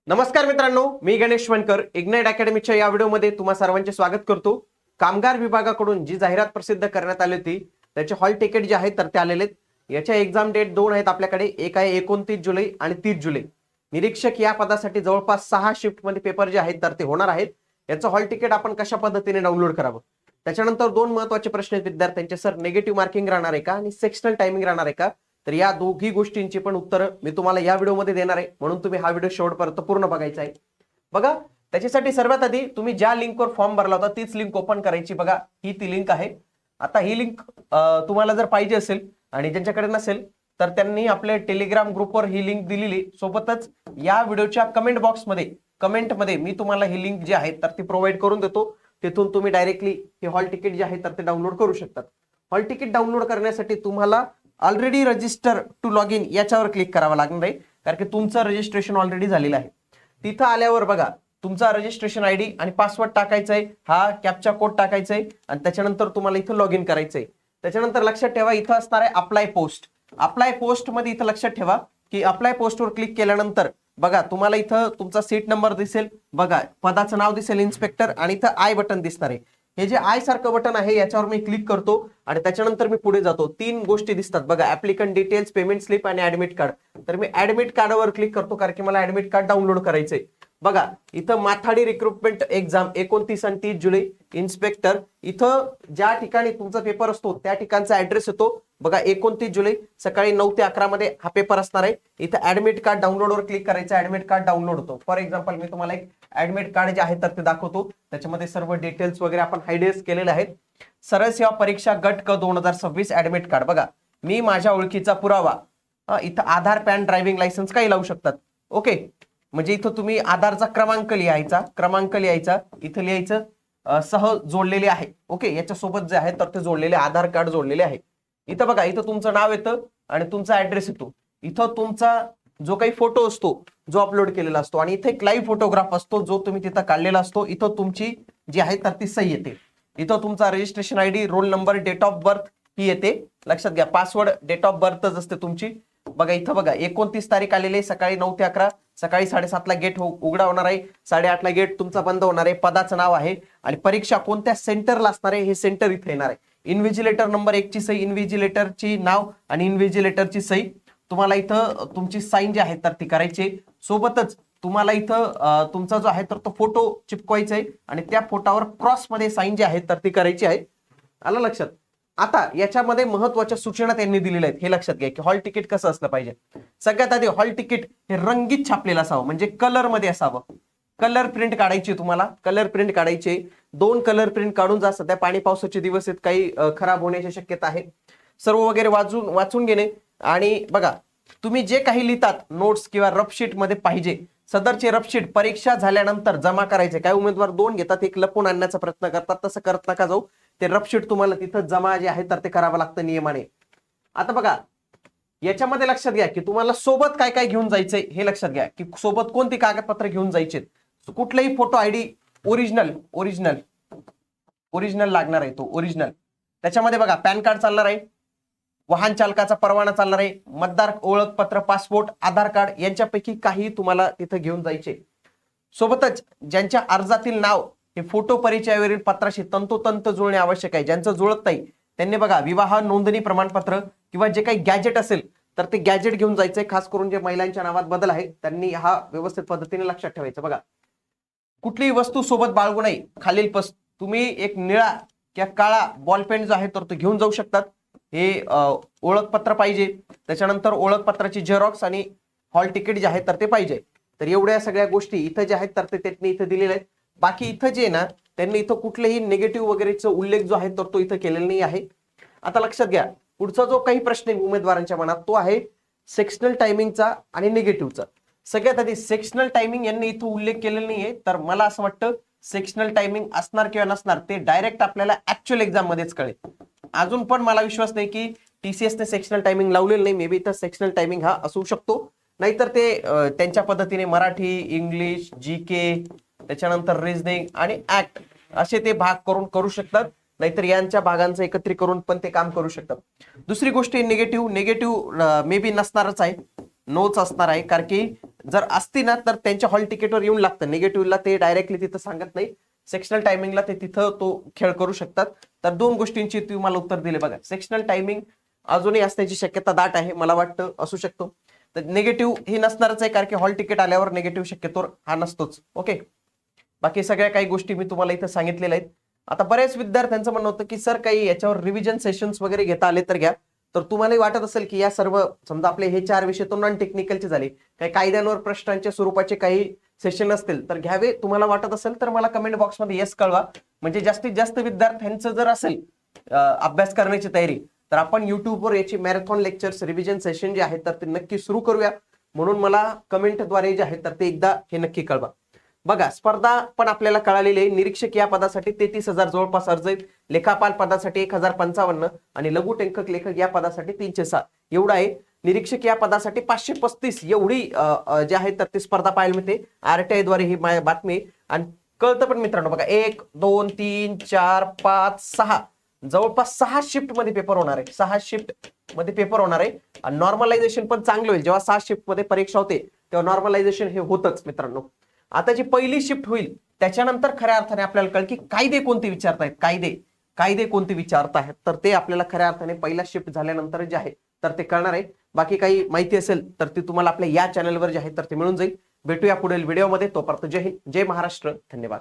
नमस्कार मित्रांनो, मी गणेश वणकर इग्नाइट अकॅडमीच्या या व्हिडिओमध्ये तुम्हा सर्वांचे स्वागत करतो। कामगार विभागाकडून जी जाहिरात प्रसिद्ध करण्यात आली होती त्याचे हॉल तिकीट जे आहेत तर ते आलेले आहेत। याच्या एक्झाम डेट दोन आहेत आपल्याकडे, एक आहे 29 जुलै आणि 30 जुलै। निरीक्षक या पदासाठी जवळपास 6 शिफ्ट मध्ये पेपर जे आहेत तर ते होणार आहेत। याचं हॉल तिकीट आपण कशा पद्धतीने डाउनलोड करावं, त्याच्यानंतर दोन महत्त्वाचे प्रश्न आहेत विद्यार्थ्यांचे। सर, निगेटिव्ह मार्किंग राहणार आहे का आणि सेक्शनल टायमिंग राहणार आहे का? तर या दोघी गोष्टींची पण उत्तरं मी तुम्हाला या व्हिडिओमध्ये देणार आहे, म्हणून तुम्ही हा व्हिडिओ शेवटपर्यंत पूर्ण बघायचा आहे। बघा, त्याच्यासाठी सर्वात आधी तुम्ही ज्या लिंकवर फॉर्म भरला होता तीच लिंक ओपन करायची। बघा, ही ती लिंक आहे। आता ही लिंक तुम्हाला जर पाहिजे असेल आणि ज्यांच्याकडे नसेल तर त्यांनी आपल्या टेलिग्राम ग्रुपवर ही लिंक दिलेली, सोबतच या व्हिडिओच्या कमेंटमध्ये मी तुम्हाला ही लिंक जी आहे तर ती प्रोव्हाइड करून देतो। तिथून तुम्ही डायरेक्टली हे हॉल तिकीट जे आहे तर ते डाउनलोड करू शकतात। हॉल तिकीट डाउनलोड करण्यासाठी तुम्हाला already register to log in याच्यावर क्लिक करावं लागणार आहे, कारण की तुमचं रजिस्ट्रेशन ऑलरेडी झालेलं आहे। तिथं आल्यावर बघा, तुमचा रजिस्ट्रेशन आयडी आणि पासवर्ड टाकायचा आहे, हा कॅप्चा कोड टाकायचा आहे आणि त्याच्यानंतर तुम्हाला इथं लॉग इन करायचंय। त्याच्यानंतर लक्षात ठेवा, इथं असणार आहे अप्लाय पोस्ट। अप्लाय पोस्ट मध्ये इथं लक्षात ठेवा की अप्लाय पोस्टवर क्लिक केल्यानंतर बघा तुम्हाला इथं तुमचा सीट नंबर दिसेल, बघा पदाचं नाव दिसेल इन्स्पेक्टर, आणि इथं आय बटन दिसणार आहे। हे जे आय सारखं बटन आहे याच्यावर मी क्लिक करतो आणि त्याच्यानंतर मी पुढे जातो। तीन गोष्टी दिसतात बघा, ऍप्लिकंट डिटेल्स, पेमेंट स्लिप आणि ऍडमिट कार्ड। तर मी ऍडमिट कार्डवर क्लिक करतो, कारण की मला ऍडमिट कार्ड डाउनलोड करायचंय। बघा, इथं माथाडी रिक्रुटमेंट एक्झाम 29 आणि 30 जुलै इन्स्पेक्टर, इथं ज्या ठिकाणी तुमचा पेपर असतो त्या ठिकाणचा ऍड्रेस येतो। बघा, 29 जुलै सकाळी 9 ते 11 मध्ये हा पेपर असणार आहे। इथं ऍडमिट कार्ड डाउनलोडवर क्लिक करायचं, ऍडमिट कार्ड डाउनलोड होतो। फॉर एक्झाम्पल मी तुम्हाला एक ऍडमिट कार्ड जे आहे तर ते दाखवतो, त्याच्यामध्ये सर्व डिटेल्स वगैरे आपण हायलाइट केलेले आहेत। सरळ सेवा परीक्षा गट क 2026 ऍडमिट कार्ड। बघा, मी माझ्या ओळखीचा पुरावा, इथं आधार, पॅन, ड्रायव्हिंग लायसन्स काही लावू शकतात। ओके, म्हणजे इथं तुम्ही आधारचा क्रमांक लिहायचा, इथं लिहायचं सह जोडलेले आहे। ओके, याच्या सोबत जे आहे तर ते जोडलेले आधार कार्ड जोडलेले आहे। इथं बघा, इथं तुमचं नाव येतं आणि तुमचा ऍड्रेस येतो। इथं तुमचा जो काही फोटो असतो जो अपलोड केलेला असतो, आणि इथे एक लाईव्ह फोटोग्राफ असतो जो तुम्ही तिथं काढलेला असतो। इथं तुमची जी आहे तर ती सही येते। इथं तुमचा registration ID, roll number, date of birth ही येते। लक्षात घ्या, पासवर्ड डेट ऑफ बर्थच असते तुमची। बघा, इथं बघा 29 तारीख आलेली आहे, सकाळी 9 ते 11, सकाळी 7:30 ला गेट उघडा होणार आहे, 8:30 ला गेट तुमचा बंद होणार आहे। पदाचं नाव आहे आणि परीक्षा कोणत्या सेंटरला असणार आहे हे सेंटर इथे येणार आहे। इन्व्हिजिलेटर नंबर 1 ची सही, इन्व्हिजिलेटरची नाव आणि इन्व्हिजिलेटरची सही, तुम्हाला इथं तुमची साईन जी आहे तर ती करायची। सोबतच तुम्हाला इथं तुमचा जो आहे तर तो फोटो चिपकवायचा आहे आणि त्या फोटोवर क्रॉस मध्ये साईन जी आहे तर ती करायची आहे। आलं लक्षात? आता याच्यामध्ये महत्त्वाच्या सूचना त्यांनी दिलेल्या आहेत, हे लक्षात घ्या की हॉल तिकीट कसं असलं पाहिजे। सगळ्यात आधी हॉल तिकीट हे रंगीत छापलेलं असावं, म्हणजे कलर मध्ये असावं। कलर प्रिंट काढायची, तुम्हाला कलर प्रिंट काढायचे। 2 कलर प्रिंट काढून जा, सध्या पाणी पावसाचे दिवस आहेत, काही खराब होण्याची शक्यता आहे। सर्व वगैरे वाचून घेणे। आणि बघा, तुम्ही जे काही लिहितात नोट्स किंवा रफशीट मध्ये पाहिजे, सदरचे रफशीट परीक्षा झाल्यानंतर जमा करायचे। काही उमेदवार 2 घेतात, एक लपून आणण्याचा प्रयत्न करतात, तसं करत नका जाऊ। ते रफशीट तुम्हाला तिथं जमा जे आहे तर ते करावं लागतं नियमाने। आता बघा, याच्यामध्ये लक्षात घ्या की तुम्हाला सोबत काय काय घेऊन जायचंय हे लक्षात घ्या, की सोबत कोणती कागदपत्र घेऊन जायचे। कुठलाही फोटो आयडी ओरिजिनल लागणार आहे, तो ओरिजिनल। त्याच्यामध्ये बघा, पॅन कार्ड चालणार आहे, वाहन चालकाचा परवाना चालणार आहे, मतदार ओळखपत्र, पासपोर्ट, आधार कार्ड यांच्यापैकी काही तुम्हाला तिथं घेऊन जायचे। सोबतच ज्यांच्या अर्जातील नाव हे फोटो परिचयावरील पत्राशी तंतोतंत जुळणे आवश्यक आहे। ज्यांचं जुळत नाही त्यांनी बघा, विवाह नोंदणी प्रमाणपत्र किंवा जे काही गॅजेट असेल तर ते गॅजेट घेऊन जायचंय। खास करून जे महिलांच्या नावात बदल आहे त्यांनी हा व्यवस्थित पद्धतीने लक्षात ठेवायचं। बघा, कुठलीही वस्तू सोबत बाळगू नये। खालील तुम्ही एक निळा किंवा काळा बॉल पेन जो आहे तर तो घेऊन जाऊ शकतात। हे ओळखपत्र पाहिजे, त्याच्यानंतर ओळखपत्राची झेरॉक्स आणि हॉल तिकीट जे आहे तर ते पाहिजे। तर एवढ्या सगळ्या गोष्टी इथं जे आहेत तर ते त्यांनी इथं दिलेले आहेत। बाकी इथं जे ना, त्यांनी इथं कुठलेही निगेटिव्ह वगैरेचा उल्लेख जो आहे तर तो इथं केलेला नाही आहे। आता लक्षात घ्या, पुढचा जो काही प्रश्न आहे उमेदवारांच्या मनात तो आहे सेक्शनल टायमिंगचा आणि निगेटिव्हचा। सगळ्यात आधी सेक्शनल टायमिंग यांनी इथं उल्लेख केलेला नाहीये, तर मला असं वाटतं सेक्शनल टायमिंग असणार किंवा नसणार ते डायरेक्ट आपल्याला ऍक्च्युअल एक्झाम मध्येच कळेल। अजून पण मला विश्वास नाही की TCS ने सेक्शनल टायमिंग लावलेलं नाही, मे बी तर सेक्शनल टायमिंग हा असू शकतो, नाहीतर ते त्यांच्या पद्धतीने मराठी, इंग्लिश, GK, त्याच्यानंतर रिझनिंग आणि ऍक्ट असे ते भाग करू शकतात, नाहीतर यांच्या भागांचं एकत्रित करून पण ते काम करू शकतात। दुसरी गोष्ट निगेटिव्ह मे बी नसणारच आहे, नोच असणार आहे, कारण की जर असती ना तर त्यांच्या हॉल तिकीटवर येऊन लागतं. निगेटिव्हला ते डायरेक्टली तिथं सांगत नाही, सेक्शनल टायमिंगला ते तिथं तो खेळ करू शकतात. तर 2 गोष्टींची तुम्हाला उत्तर दिले बघा. सेक्शनल टायमिंग अजूनही असण्याची शक्यता दाट आहे, मला वाटतं असू शकतो. तर निगेटिव्ह ही नसणारच आहे, कारण की हॉल तिकीट आल्यावर निगेटिव्ह शक्यतो हा नसतोच. ओके, बाकी सगळ्या काही गोष्टी मी तुम्हाला इथं सांगितलेल्या आहेत. आता बऱ्याच विद्यार्थ्यांचं म्हणणं होतं की सर काही याच्यावर रिव्हिजन सेशन्स वगैरे घेता आले तर घ्या. तर तुम्हालाही वाटत असेल की या सर्व समजा आपले हे 4 विषय तो नॉन टेक्निकलचे झाले, काही कायद्यांवर प्रश्नांच्या स्वरूपाचे काही सेशन असतील तर घ्यावे, तुम्हाला वाटत असेल तर मला कमेंट बॉक्समध्ये येस कळवा. म्हणजे जास्तीत जास्त विद्यार्थ्यांचं जर असेल अभ्यास करण्याची तयारी, तर आपण युट्यूबवर याची मॅरेथॉन लेक्चर्स रिव्हिजन सेशन जे आहेत तर ते नक्की सुरू करूया. म्हणून मला कमेंटद्वारे जे आहे तर ते एकदा हे नक्की कळवा. बघा, स्पर्धा पण आपल्याला कळालेली आहे. निरीक्षक या पदासाठी 33,000 जवळपास अर्ज आहेत. लेखापाल पदासाठी 1,055 आणि लघुटेंकक लेखक या पदासाठी 307 एवढा आहे. निरीक्षक या पदासाठी 535 एवढी जे आहे तर ती स्पर्धा पाहायला मिळते. RTI द्वारे ही बातमी आहे. आणि कळतं पण मित्रांनो, बघा 1 2 3 4 5 6 जवळपास 6 शिफ्ट मध्ये पेपर होणार आहे. 6 शिफ्ट मध्ये पेपर होणार आहे. आणि नॉर्मलायझेशन पण चांगलं होईल. जेव्हा 6 शिफ्ट मध्ये परीक्षा होते तेव्हा नॉर्मलायझेशन हे होतच मित्रांनो. आता जी पहिली शिफ्ट होईल त्याच्यानंतर खऱ्या अर्थाने आपल्याला कळेल की कायदे कोणते विचारतायत, कायदे कोणते विचारतायत. तर ते आपल्याला खऱ्या अर्थाने पहिला शिफ्ट झाल्यानंतर जे आहे तर ते कळणार आहे. बाकी काही माहिती असेल तर ती तुम्हाला आपल्या या चॅनलवर जे आहे तर ते मिळून जाईल. भेटूया पुढील व्हिडिओमध्ये. तोपर्यंत जय हिंद, जय महाराष्ट्र, धन्यवाद.